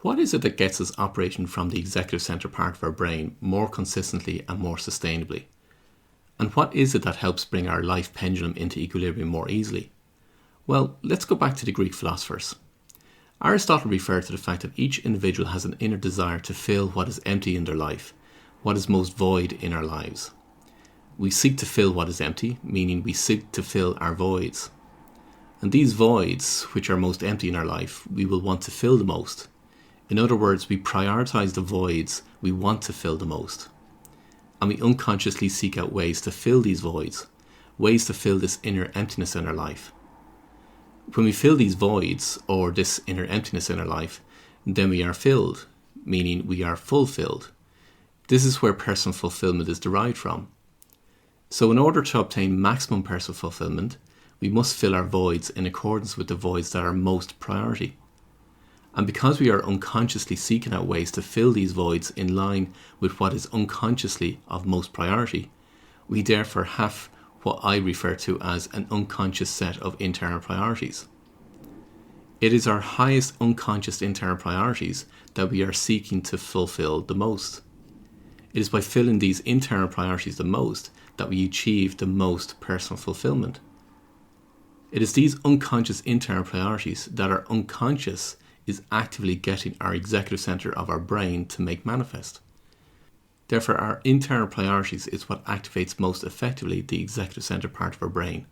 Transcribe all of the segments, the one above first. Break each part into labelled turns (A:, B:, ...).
A: What is it that gets us operating from the executive center part of our brain more consistently and more sustainably? And what is it that helps bring our life pendulum into equilibrium more easily? Well, let's go back to the Greek philosophers. Aristotle referred to the fact that each individual has an inner desire to fill what is empty in their life, what is most void in our lives. We seek to fill what is empty, meaning we seek to fill our voids. And these voids, which are most empty in our life, we will want to fill the most. In other words, we prioritize the voids we want to fill the most. And we unconsciously seek out ways to fill these voids, ways to fill this inner emptiness in our life. When we fill these voids, or this inner emptiness in our life, then we are filled, meaning we are fulfilled. This is where personal fulfillment is derived from. So in order to obtain maximum personal fulfillment, we must fill our voids in accordance with the voids that are most priority. And because we are unconsciously seeking out ways to fill these voids in line with what is unconsciously of most priority, we therefore have what I refer to as an unconscious set of internal priorities. It is our highest unconscious internal priorities that we are seeking to fulfill the most. It is by filling these internal priorities the most that we achieve the most personal fulfillment. It is these unconscious internal priorities that our unconscious is actively getting our executive center of our brain to make manifest. Therefore, our internal priorities is what activates most effectively the executive center part of our brain.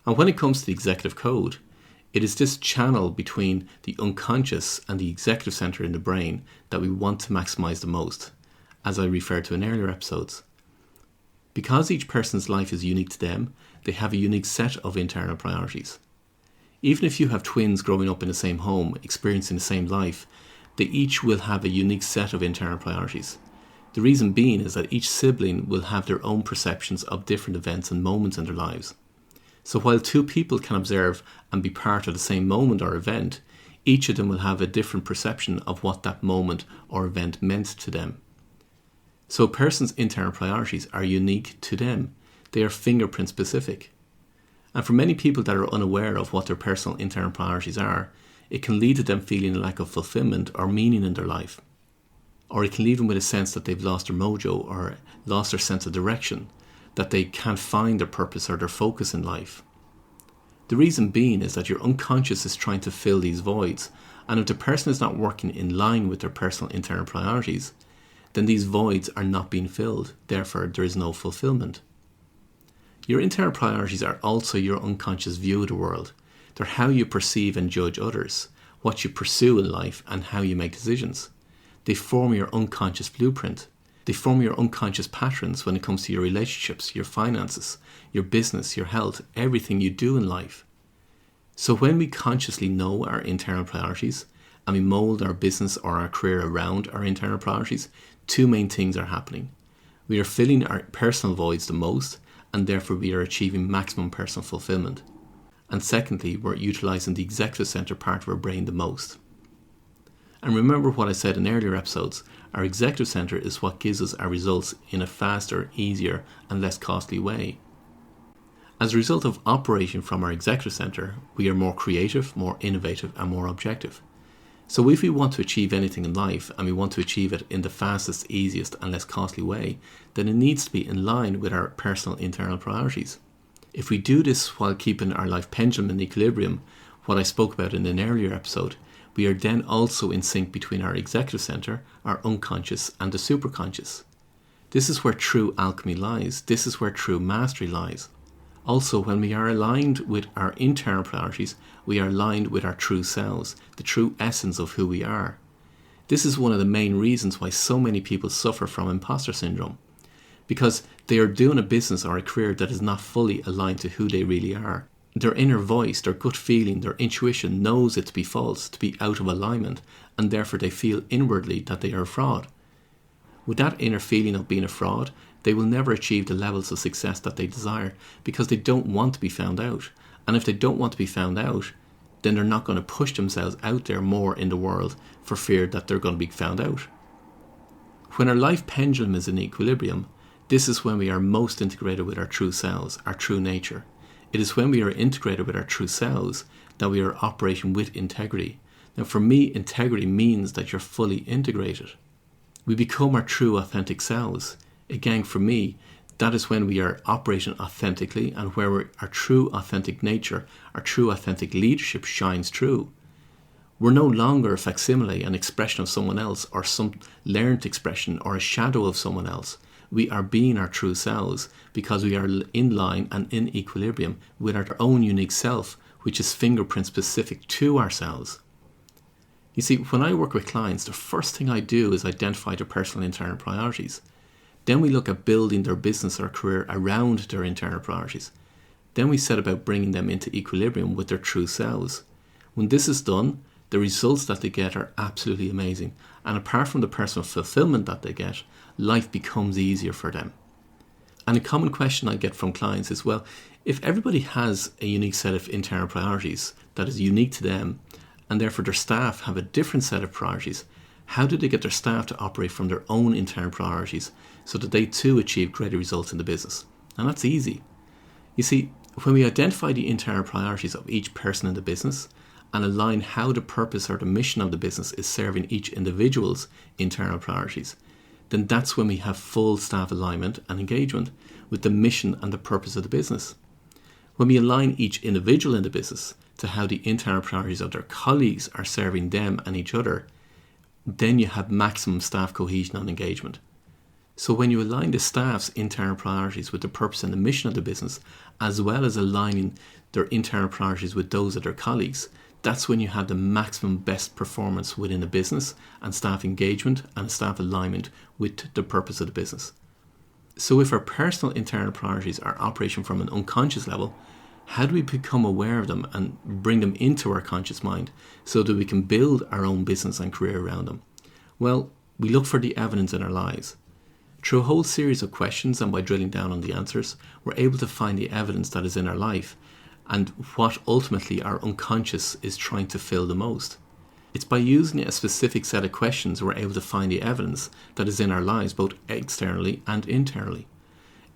A: And when it comes to the executive code, it is this channel between the unconscious and the executive center in the brain that we want to maximize the most, as I referred to in earlier episodes. Because each person's life is unique to them, they have a unique set of internal priorities. Even if you have twins growing up in the same home, experiencing the same life, they each will have a unique set of internal priorities. The reason being is that each sibling will have their own perceptions of different events and moments in their lives. So while two people can observe and be part of the same moment or event, each of them will have a different perception of what that moment or event meant to them. So a person's internal priorities are unique to them. They are fingerprint specific. And for many people that are unaware of what their personal internal priorities are, it can lead to them feeling a lack of fulfillment or meaning in their life. Or it can leave them with a sense that they've lost their mojo or lost their sense of direction, that they can't find their purpose or their focus in life. The reason being is that your unconscious is trying to fill these voids, and if the person is not working in line with their personal internal priorities, then these voids are not being filled, therefore there is no fulfillment. Your internal priorities are also your unconscious view of the world. They're how you perceive and judge others, what you pursue in life, and how you make decisions. They form your unconscious blueprint. They form your unconscious patterns when it comes to your relationships, your finances, your business, your health, everything you do in life. So when we consciously know our internal priorities and we mold our business or our career around our internal priorities, two main things are happening. We are filling our personal voids the most, and therefore we are achieving maximum personal fulfillment. And secondly, we're utilizing the executive center part of our brain the most. And remember what I said in earlier episodes, our executive center is what gives us our results in a faster, easier, and less costly way. As a result of operating from our executive center, we are more creative, more innovative, and more objective. So if we want to achieve anything in life and we want to achieve it in the fastest, easiest, and less costly way, then it needs to be in line with our personal internal priorities. If we do this while keeping our life pendulum in equilibrium, what I spoke about in an earlier episode, we are then also in sync between our executive center, our unconscious, and the superconscious. This is where true alchemy lies. This is where true mastery lies. Also, when we are aligned with our internal priorities, we are aligned with our true selves, the true essence of who we are. This is one of the main reasons why so many people suffer from imposter syndrome, because they are doing a business or a career that is not fully aligned to who they really are. Their inner voice, their gut feeling, their intuition knows it to be false, to be out of alignment, and therefore they feel inwardly that they are a fraud. With that inner feeling of being a fraud, they will never achieve the levels of success that they desire because they don't want to be found out. And if they don't want to be found out, then they're not going to push themselves out there more in the world for fear that they're going to be found out. When our life pendulum is in equilibrium, this is when we are most integrated with our true selves, our true nature. It is when we are integrated with our true selves that we are operating with integrity, Now, for me, integrity means that you're fully integrated. We become our true authentic selves. Again, for me, that is when we are operating authentically and where our true authentic nature, our true authentic leadership shines through. We're no longer a facsimile, an expression of someone else, or some learned expression, or a shadow of someone else. We are being our true selves because we are in line and in equilibrium with our own unique self, which is fingerprint specific to ourselves. You see, when I work with clients, the first thing I do is identify their personal internal priorities. Then we look at building their business or career around their internal priorities. Then we set about bringing them into equilibrium with their true selves. When this is done, the results that they get are absolutely amazing. And apart from the personal fulfillment that they get, life becomes easier for them. And a common question I get from clients is, well, if everybody has a unique set of internal priorities that is unique to them, and therefore their staff have a different set of priorities, how do they get their staff to operate from their own internal priorities so that they too achieve greater results in the business? And that's easy. You see, when we identify the internal priorities of each person in the business and align how the purpose or the mission of the business is serving each individual's internal priorities, then that's when we have full staff alignment and engagement with the mission and the purpose of the business. When we align each individual in the business to how the internal priorities of their colleagues are serving them and each other, then you have maximum staff cohesion and engagement. So when you align the staff's internal priorities with the purpose and the mission of the business, as well as aligning their internal priorities with those of their colleagues, that's when you have the maximum best performance within the business and staff engagement and staff alignment with the purpose of the business. So if our personal internal priorities are operating from an unconscious level, how do we become aware of them and bring them into our conscious mind so that we can build our own business and career around them? Well, we look for the evidence in our lives. Through a whole series of questions and by drilling down on the answers, we're able to find the evidence that is in our life and what ultimately our unconscious is trying to fill the most. It's by using a specific set of questions we're able to find the evidence that is in our lives, both externally and internally.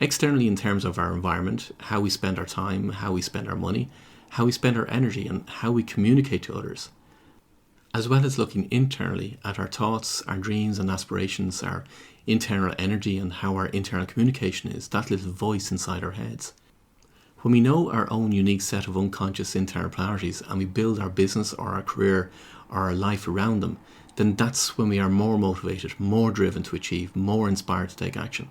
A: Externally in terms of our environment, how we spend our time, how we spend our money, how we spend our energy, and how we communicate to others. As well as looking internally at our thoughts, our dreams and aspirations, our internal energy and how our internal communication is, that little voice inside our heads. When we know our own unique set of unconscious internal priorities and we build our business or our career or our life around them, then that's when we are more motivated, more driven to achieve, more inspired to take action.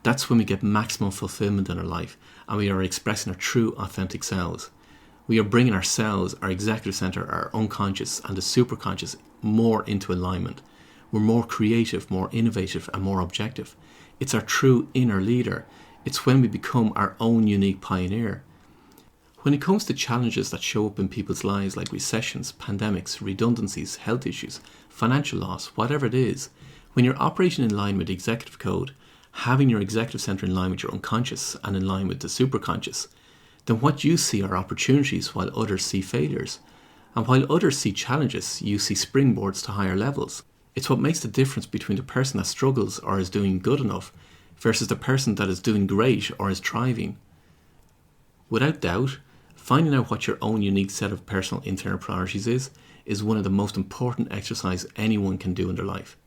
A: That's when we get maximum fulfillment in our life and we are expressing our true authentic selves. We are bringing ourselves, our executive center, our unconscious and the superconscious more into alignment. We're more creative, more innovative and more objective. It's our true inner leader. It's when we become our own unique pioneer. When it comes to challenges that show up in people's lives like recessions, pandemics, redundancies, health issues, financial loss, whatever it is, when you're operating in line with the executive code, having your executive center in line with your unconscious and in line with the superconscious, then what you see are opportunities while others see failures. And while others see challenges, you see springboards to higher levels. It's what makes the difference between the person that struggles or is doing good enough versus the person that is doing great or is thriving. Without doubt, finding out what your own unique set of personal internal priorities is one of the most important exercises anyone can do in their life.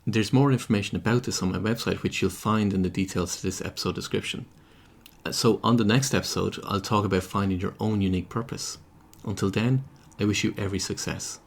A: There's more information about this on my website, which you'll find in the details to this episode description. So on the next episode, I'll talk about finding your own unique purpose. Until then, I wish you every success.